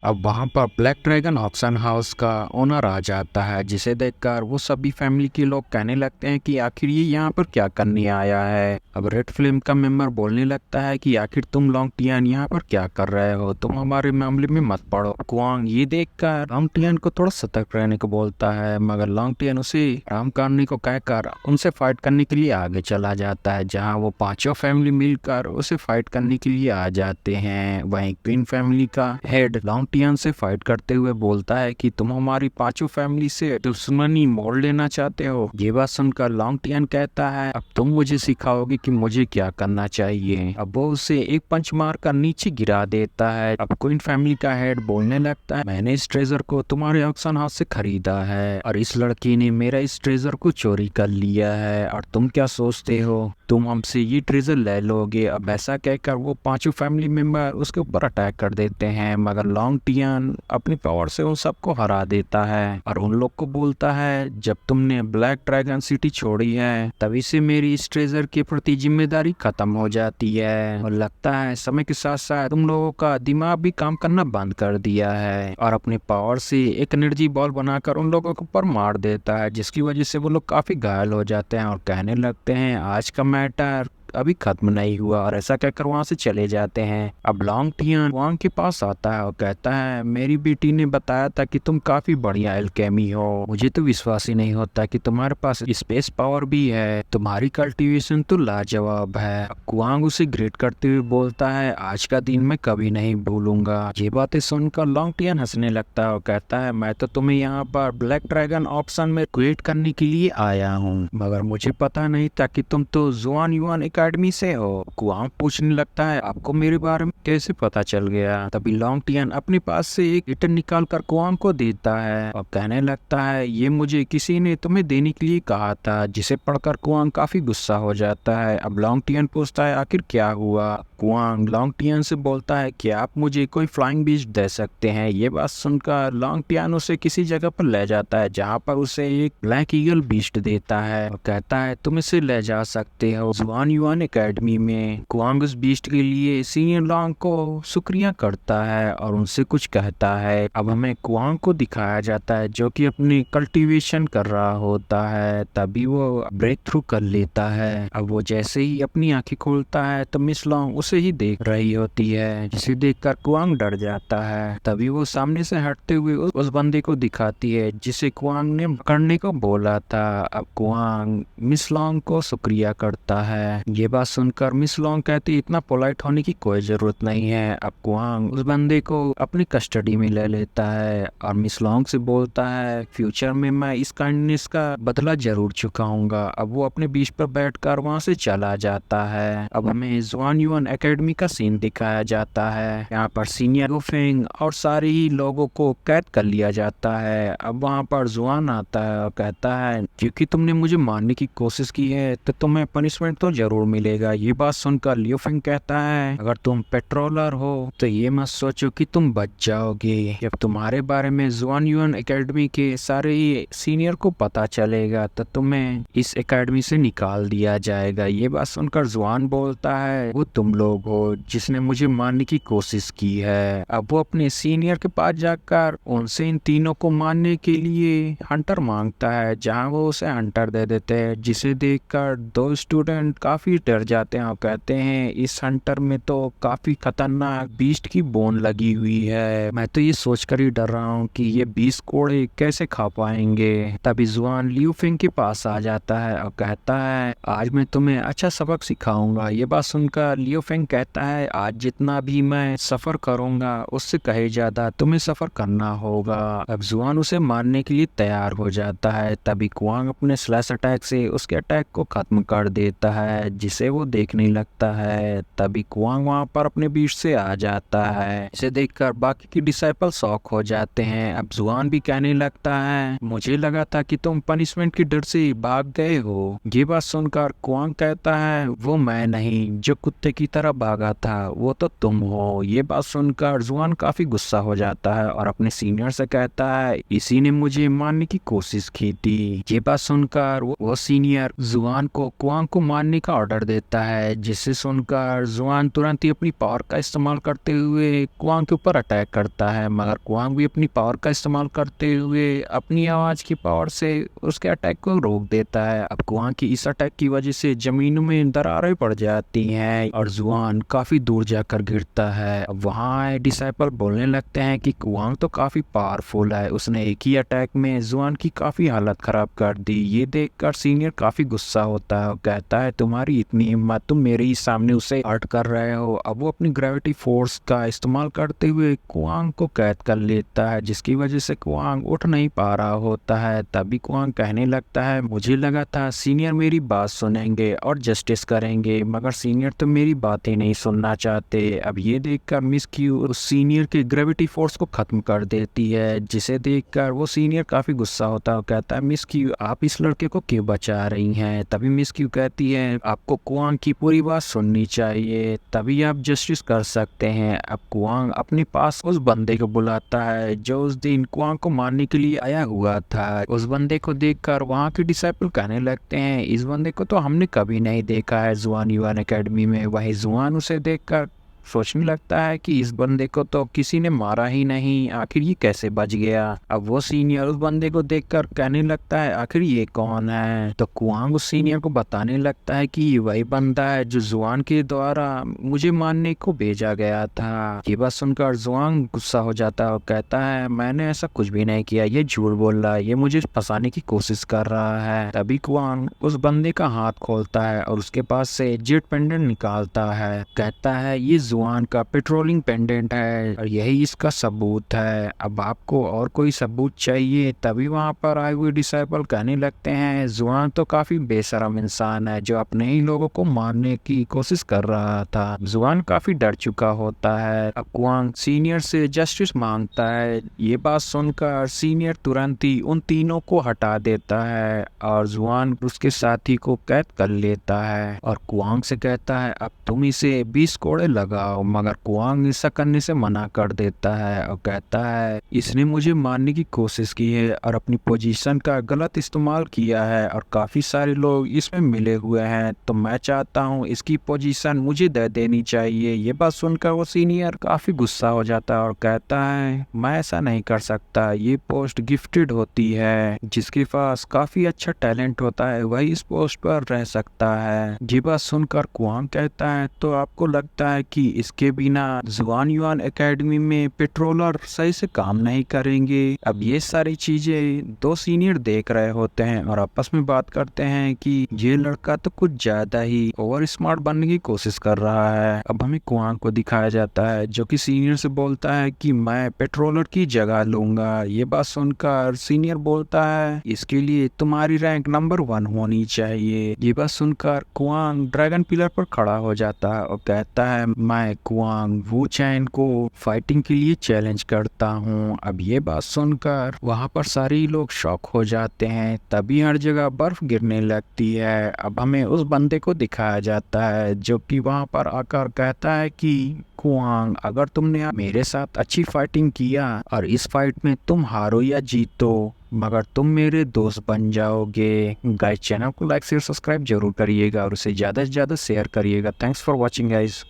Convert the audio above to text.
अब वहाँ पर ब्लैक ड्रैगन ऑक्शन हाउस का ओनर आ जाता है, जिसे देखकर वो सभी फैमिली के लोग कहने लगते हैं कि आखिर ये यहाँ पर क्या करने आया है। अब रेड फिल्म का मेंबर बोलने लगता है कि आखिर तुम लॉन्गटियन यहाँ पर क्या कर रहे हो, तुम हमारे मामले में मत पड़ो। कुआंग ये देखकर लॉन्गटियन को थोड़ा सतर्क रहने को बोलता है, मगर लॉन्गटियन उसे आराम करने को कहकर उनसे फाइट करने के लिए आगे चला जाता है, जहाँ वो पांचों फैमिली मिलकर उसे फाइट करने के लिए आ जाते हैं। वहीं क्वीन फैमिली का हेड लॉन्गटियन से फाइट करते हुए बोलता है कि तुम हमारी पांचों फैमिली से दुश्मनी मोड़ लेना चाहते हो। ये बात सुनकर लॉन्गटियन कहता है, अब तुम मुझे सिखाओगे कि मुझे क्या करना चाहिए। अब वो उसे एक पंच मारकर नीचे गिरा देता है। अब क्वीन फैमिली का हेड बोलने लगता है, मैंने इस ट्रेजर को तुम्हारे ऑक्शन हाउस से खरीदा है और इस लड़की ने मेरा इस ट्रेजर को चोरी कर लिया है, और तुम क्या सोचते हो तुम हमसे ये ट्रेजर ले लोगे। अब ऐसा कहकर वो पांचों फैमिली मेंबर उसके ऊपर अटैक कर देते हैं, मगर लॉन्गटियन अपनी पावर से उन सबको हरा देता है और उन लोग को बोलता है, जब तुमने ब्लैक ड्रैगन सिटी छोड़ी है तभी से मेरी इस ट्रेजर के प्रति जिम्मेदारी खत्म हो जाती है, और लगता है समय के साथ साथ तुम लोगों का दिमाग भी काम करना बंद कर दिया है। और अपने पावर से एक एनर्जी बॉल बनाकर उन लोगों के ऊपर मार देता है, जिसकी वजह से वो लोग काफी घायल हो जाते हैं और कहने लगते हैं आज का मैटर अभी खत्म नहीं हुआ, और ऐसा कहकर वहां से चले जाते हैं। अब लॉन्गटियन वांग के पास आता है और कहता है, मेरी बेटी ने बताया था कि तुम काफी बढ़िया एल्केमी हो, मुझे तो विश्वास ही नहीं होता कि तुम्हारे पास स्पेस पावर भी है, तुम्हारी कल्टीवेशन तो लाजवाब है। अब कुआंग उसे ग्रेट करते हुए बोलता है, आज का दिन मैं कभी नहीं भूलूंगा। ये बातें सुनकर लॉन्गटियन हंसने लगता है और कहता है, मैं तो तुम्हें यहाँ पर ब्लैक ड्रैगन ऑप्शन में क्विट करने के लिए आया हूँ, मगर मुझे पता नहीं था कि तुम तो जुआन युआन एकेडमी से हो। कुआंग पूछने लगता है, आपको मेरे बारे में कैसे पता चल गया। तभी लॉन्गटियन अपने पास से एक लेटर निकाल कर कुआंग को देता है और कहने लगता है, ये मुझे किसी ने तुम्हें देने के लिए कहा था, जिसे पढ़कर कुआंग काफी गुस्सा हो जाता है। अब लॉन्गटियन पूछता है, आखिर क्या हुआ। कुआंग लॉन्गटियन से बोलता है कि आप मुझे कोई फ्लाइंग बीस्ट दे सकते हैं। ये बात सुनकर लॉन्गटियन उसे किसी जगह पर ले जाता है, जहाँ पर उसे एक ब्लैक ईगल बीस्ट देता है और कहता है, तुम इसे ले जा सकते हो जुआन युआन एकेडमी में। कुआंग उस बीस्ट के लिए सीनियर लॉन्ग को शुक्रिया करता है और उनसे कुछ कहता है। अब हमें कुआंग को दिखाया जाता है जो कि अपनी कल्टीवेशन कर रहा होता है, तभी वो ब्रेक थ्रू कर लेता है। अब वो जैसे ही अपनी आंखें खोलता है तो मिस लॉन्ग उसे ही देख रही होती है, जिसे देखकर कुआंग डर जाता है। तभी वो सामने से हटते हुए उस बंदे को दिखाती है जिसे कुआंग ने पकड़ने को बोला था। अब कुआंग मिस लॉन्ग को शुक्रिया करता है। ये बात सुनकर मिस लॉन्ग कहती, इतना पोलाइट होने की कोई जरूरत नहीं है। अब कुआंग उस बंदे को अपनी कस्टडी में ले लेता है और मिस लॉन्ग से बोलता है, फ्यूचर में मैं इस काइंडनेस का बदला जरूर चुकाऊंगा। अब वो अपने बीच पर बैठकर वहां से चला जाता है। अब हमें जुआन युआन एकेडमी का सीन दिखाया जाता है। यहाँ पर सीनियर गुफेंग और सारे ही लोगों को कैद कर लिया जाता है। अब वहाँ पर जुआन आता है और कहता है, क्योंकि तुमने मुझे मारने की कोशिश की है तो तुम्हें पनिशमेंट तो जरूर मिलेगा। ये बात सुनकर लियोफिंग कहता है, अगर तुम पेट्रोलर हो तो ये मत सोचो कि तुम बच जाओगे। जब तुम्हारे बारे में जुआन युआन एकेडमी के सारे ही सीनियर को पता चलेगा तो तुम्हें इस एकेडमी से निकाल दिया जाएगा। ये बात सुनकर जुआन बोलता है, वो तुम लोग हो जिसने मुझे मारने की कोशिश की है। अब वो अपने सीनियर के पास जाकर उनसे इन तीनों को मारने के लिए हंटर मांगता है, जहाँ वो उसे हंटर दे देते हैं, जिसे देखकर दो स्टूडेंट काफी डर जाते हैं और कहते हैं, इस हंटर में तो काफी खतरनाक बीस्ट की बोन लगी हुई है, मैं तो ये सोचकर ही डर रहा हूँ कि ये 20 कोड़े कैसे खा पाएंगे। तभी जुआन लियूफिंग के पास आ जाता है और कहता है, आज मैं तुम्हें अच्छा सबक सिखाऊंगा। ये बात सुनकर लियूफिंग कहता है, आज जितना भी मैं सफर करूंगा उससे कहीं ज्यादा तुम्हें सफर करना होगा। अब जुआन उसे मारने के लिए तैयार हो जाता है। तभी कुआंग अपने स्लैश अटैक से उसके अटैक को खत्म कर देता है, जिसे वो देखने लगता है। तभी कुआंग वहां पर अपने बीच से आ जाता है। इसे देखकर बाकी के डिसाइपल शॉक हो जाते हैं। अब जुआन भी कहने लगता है, मुझे लगा था कि तुम पनिशमेंट की डर से भाग गए हो। ये बात सुनकर कुआंग कहता है, वो मैं नहीं, जो कुत्ते की तरह भागा था वो तो तुम हो। ये बात सुनकर जुआन काफी गुस्सा हो जाता है और अपने सीनियर से कहता है, इसी ने मुझे मारने की कोशिश की थी। ये बात सुनकर वो सीनियर जुआन को कुआंग को मारने का ऑर्डर कर देता है, जिसे सुनकर जुआन तुरंत ही अपनी पावर का इस्तेमाल करते हुए कुआंग के ऊपर अटैक करता है, मगर कुआंग भी अपनी पावर का इस्तेमाल करते हुए अपनी आवाज़ की पावर से उसके अटैक को रोक देता है। अब कुआंग की इस अटैक की वजह से जमीन में दरारें पड़ जाती हैं और जुआन काफ़ी दूर जाकर गिरता है। अब वहाँ डिसाइपल बोलने लगते हैं कि कुआंग तो काफ़ी पावरफुल है, उसने एक ही अटैक में जुआन की काफ़ी हालत ख़राब कर दी। ये देखकर सीनियर काफ़ी गुस्सा होता है और कहता है तुम्हारी इतनी हिम्मत, तुम मेरे ही सामने उसे हर्ट कर रहे हो। अब वो अपनी ग्रेविटी फोर्स का इस्तेमाल करते हुए कुआंग को कैद कर लेता है, जिसकी वजह से कुआंग उठ नहीं पा रहा होता है। तभी कुआंग कहने लगता है मुझे लगा था सीनियर मेरी बात सुनेंगे और जस्टिस करेंगे, मगर सीनियर तो मेरी बातें नहीं सुनना चाहते। अब ये देखकर मिस क्यू उस सीनियर के ग्रेविटी फोर्स को खत्म कर देती है, जिसे देखकर वो सीनियर काफी गुस्सा होता है और कहता है मिस क्यू आप इस लड़के को क्यों बचा रही हैं। तभी मिस क्यू कहती है आपको कुआंग की पूरी बात सुननी चाहिए, तभी आप जस्टिस कर सकते हैं। अब कुआंग अपने पास उस बंदे को बुलाता है जो उस दिन कुआंग को मारने के लिए आया हुआ था। उस बंदे को देखकर वहाँ के डिसाइपल कहने लगते हैं इस बंदे को तो हमने कभी नहीं देखा है जुआन युवान एकेडमी में। वही जुआन उसे देखकर सोचने लगता है कि इस बंदे को तो किसी ने मारा ही नहीं, आखिर ये कैसे बच गया। अब वो सीनियर उस बंदे को देखकर कहने लगता है आखिर ये कौन है। तो कुआंग उस सीनियर को बताने लगता है कि ये वही बंदा है जो जुआन के द्वारा मुझे मारने को भेजा गया था। ये बात सुनकर जुआन गुस्सा हो जाता है और कहता है मैंने ऐसा कुछ भी नहीं किया, ये झूठ बोल रहा है, ये मुझे फंसाने की कोशिश कर रहा है। तभी कुआंग उस बंदे का हाथ खोलता है और उसके पास से जेट पेंडेंट निकालता है, कहता है ये जुआन का पेट्रोलिंग पेंडेंट है और यही इसका सबूत है। अब आपको और कोई सबूत चाहिए। तभी वहाँ पर आए हुए डिसाइपल कहने लगते हैं जुआन तो काफी बेशरम इंसान है जो अपने ही लोगों को मारने की कोशिश कर रहा था। जुआन काफी डर चुका होता है। अब कुआंग सीनियर से जस्टिस मांगता है। ये बात सुनकर सीनियर तुरंत ही उन तीनों को हटा देता है और जुआन उसके साथी को कैद कर लेता है और कुआंग से कहता है अब तुम इसे 20 कोड़े लगाओ, मगर कुआंग ऐसा करने से मना कर देता है और कहता है इसने मुझे मारने की कोशिश की है और अपनी पोजीशन का गलत इस्तेमाल किया है और काफी सारे लोग इसमें मिले हुए हैं, तो मैं चाहता हूँ इसकी पोजीशन मुझे दे देनी चाहिए। ये बात सुनकर वो सीनियर काफी गुस्सा हो जाता है और कहता है मैं ऐसा नहीं कर सकता, ये पोस्ट गिफ्टेड होती है, जिसके पास काफी अच्छा टैलेंट होता है वही इस पोस्ट पर रह सकता है। ये बात सुनकर कुआंग कहता है तो आपको लगता है कि इसके बिना जुआन युआन एकेडमी में पेट्रोलर सही से काम नहीं करेंगे। अब ये सारी चीजें दो सीनियर देख रहे होते हैं और आपस में बात करते हैं कि ये लड़का तो कुछ ज्यादा ही ओवर स्मार्ट बनने की कोशिश कर रहा है। अब हमें कुआंग को दिखाया जाता है जो कि सीनियर से बोलता है कि मैं पेट्रोलर की जगह लूंगा। ये बात सुनकर सीनियर बोलता है इसके लिए तुम्हारी रैंक नंबर 1 होनी चाहिए। ये बात सुनकर कुआंग ड्रैगन पिलर पर खड़ा हो जाता है और कहता है मैं कुआंग वू चैन को फाइटिंग के लिए चैलेंज करता हूँ। अब ये बात सुनकर वहाँ पर सारे लोग शॉक हो जाते हैं। तभी हर जगह बर्फ गिरने लगती है। अब हमें उस बंदे को दिखाया जाता है जो कि वहाँ पर आकर कहता है कि कुआंग अगर तुमने मेरे साथ अच्छी फाइटिंग किया और इस फाइट में तुम हारो या जीतो मगर तुम मेरे दोस्त बन जाओगे। गाइस चैनल को लाइक शेयर सब्सक्राइब जरूर करिएगा और उसे ज़्यादा से ज़्यादा शेयर करिएगा। Thanks for watching guys.